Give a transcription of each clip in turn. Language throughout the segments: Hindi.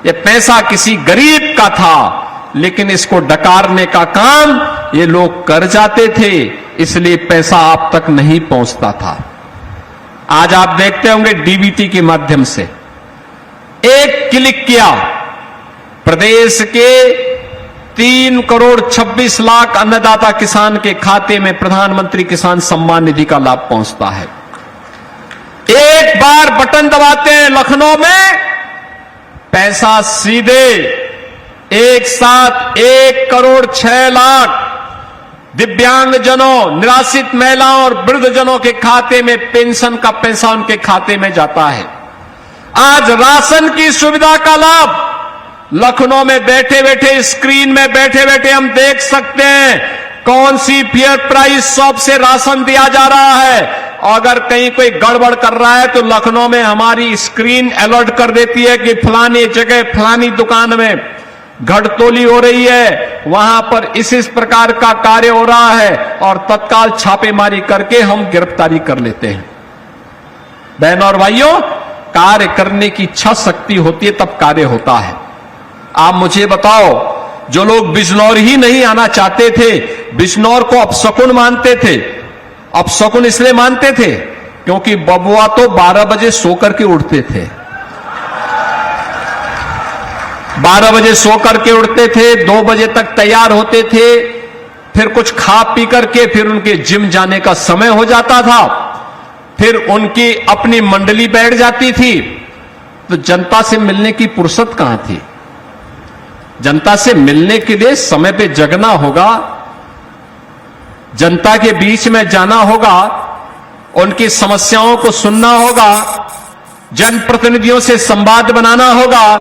ये पैसा किसी गरीब का था, लेकिन इसको डकारने का काम ये लोग कर जाते थे, इसलिए पैसा आप तक नहीं पहुंचता था। आज आप देखते होंगे डीबीटी के माध्यम से एक क्लिक किया, प्रदेश के 3,26,00,000 अन्नदाता किसान के खाते में प्रधानमंत्री किसान सम्मान निधि का लाभ पहुंचता है। एक बार बटन दबाते हैं लखनऊ में, पैसा सीधे एक साथ 1,06,00,000 दिव्यांगजनों, निराश्रित महिलाओं और वृद्धजनों के खाते में पेंशन का पैसा उनके खाते में जाता है। आज राशन की सुविधा का लाभ लखनऊ में बैठे बैठे, स्क्रीन में बैठे बैठे हम देख सकते हैं कौन सी फेयर प्राइस शॉप से राशन दिया जा रहा है। अगर कहीं कोई गड़बड़ कर रहा है तो लखनऊ में हमारी स्क्रीन अलर्ट कर देती है कि फलानी जगह फलानी दुकान में घटतोली हो रही है, वहां पर इस प्रकार का कार्य हो रहा है, और तत्काल छापेमारी करके हम गिरफ्तारी कर लेते हैं। बहनों और भाइयों, कार्य करने की इच्छा शक्ति होती है तब कार्य होता है। आप मुझे बताओ, जो लोग बिजनौर ही नहीं आना चाहते थे, बिजनौर को अपशकुन मानते थे, अपशकुन इसलिए मानते थे क्योंकि बबुआ तो 12 बजे सोकर के उठते थे, 12 बजे सोकर के उठते थे, 2 बजे तक तैयार होते थे, फिर कुछ खा पी करके फिर उनके जिम जाने का समय हो जाता था, फिर उनकी अपनी मंडली बैठ जाती थी। तो जनता से मिलने की फुर्सत कहां थी? जनता से मिलने के लिए समय पे जगना होगा, जनता के बीच में जाना होगा, उनकी समस्याओं को सुनना होगा, जनप्रतिनिधियों से संवाद बनाना होगा,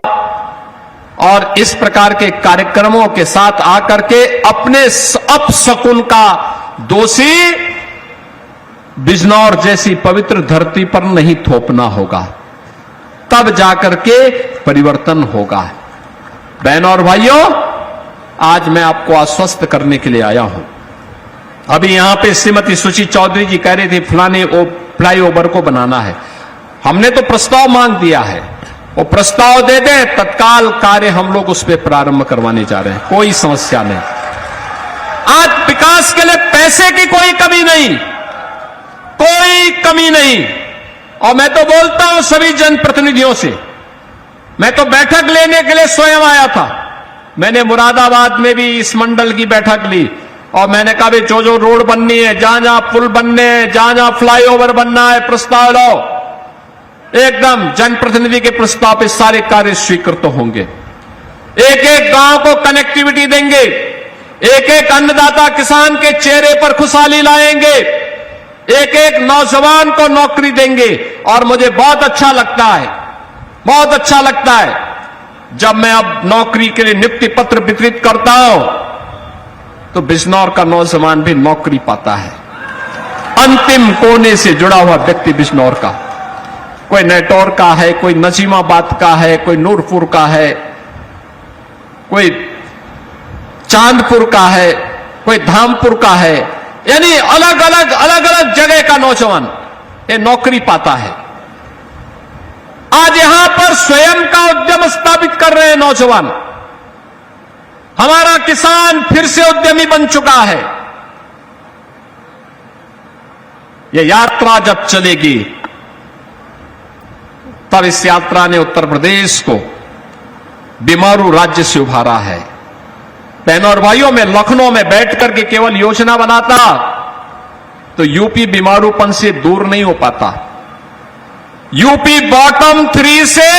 और इस प्रकार के कार्यक्रमों के साथ आकर के अपने अपशकुन का दोषी बिजनौर जैसी पवित्र धरती पर नहीं थोपना होगा, तब जाकर के परिवर्तन होगा। बहनों और भाइयों, आज मैं आपको आश्वस्त करने के लिए आया हूं। अभी यहां पे श्रीमती सुची चौधरी जी कह रही थी फलाने फ्लाईओवर को बनाना है। हमने तो प्रस्ताव मांग दिया है, वो प्रस्ताव दे दें, तत्काल कार्य हम लोग उस पर प्रारंभ करवाने जा रहे हैं, कोई समस्या नहीं। आज विकास के लिए पैसे की कोई कमी नहीं, कोई कमी नहीं। और मैं तो बोलता हूं सभी जनप्रतिनिधियों से, मैं तो बैठक लेने के लिए स्वयं आया था। मैंने मुरादाबाद में भी इस मंडल की बैठक ली और मैंने कहा जो जो रोड बननी है, जहां जहां पुल बनने हैं, जहां जहां फ्लाईओवर बनना है, प्रस्ताव लाओ। एकदम जनप्रतिनिधि के प्रस्ताव पे सारे कार्य स्वीकृत होंगे। एक एक गांव को कनेक्टिविटी देंगे, एक एक अन्नदाता किसान के चेहरे पर खुशहाली लाएंगे, एक एक नौजवान को नौकरी देंगे। और मुझे बहुत अच्छा लगता है, बहुत अच्छा लगता है जब मैं अब नौकरी के लिए नियुक्ति पत्र वितरित करता हूं तो बिजनौर का नौजवान भी नौकरी पाता है। अंतिम कोने से जुड़ा हुआ व्यक्ति बिजनौर का, कोई नेटौर का है, कोई नजीमाबाद का है, कोई नूरपुर का है, कोई चांदपुर का है, कोई धामपुर का है, यानी अलग अलग जगह का नौजवान ये नौकरी पाता है। आज यहां पर स्वयं का उद्यम स्थापित कर रहे हैं नौजवान। हमारा किसान फिर से उद्यमी बन चुका है। यह यात्रा जब चलेगी तब इस यात्रा ने उत्तर प्रदेश को बीमारू राज्य से उभारा है। बहनों और भाइयों, मैं लखनऊ में बैठ करके केवल योजना बनाता तो यूपी बीमारूपन से दूर नहीं हो पाता। यूपी बॉटम 3 से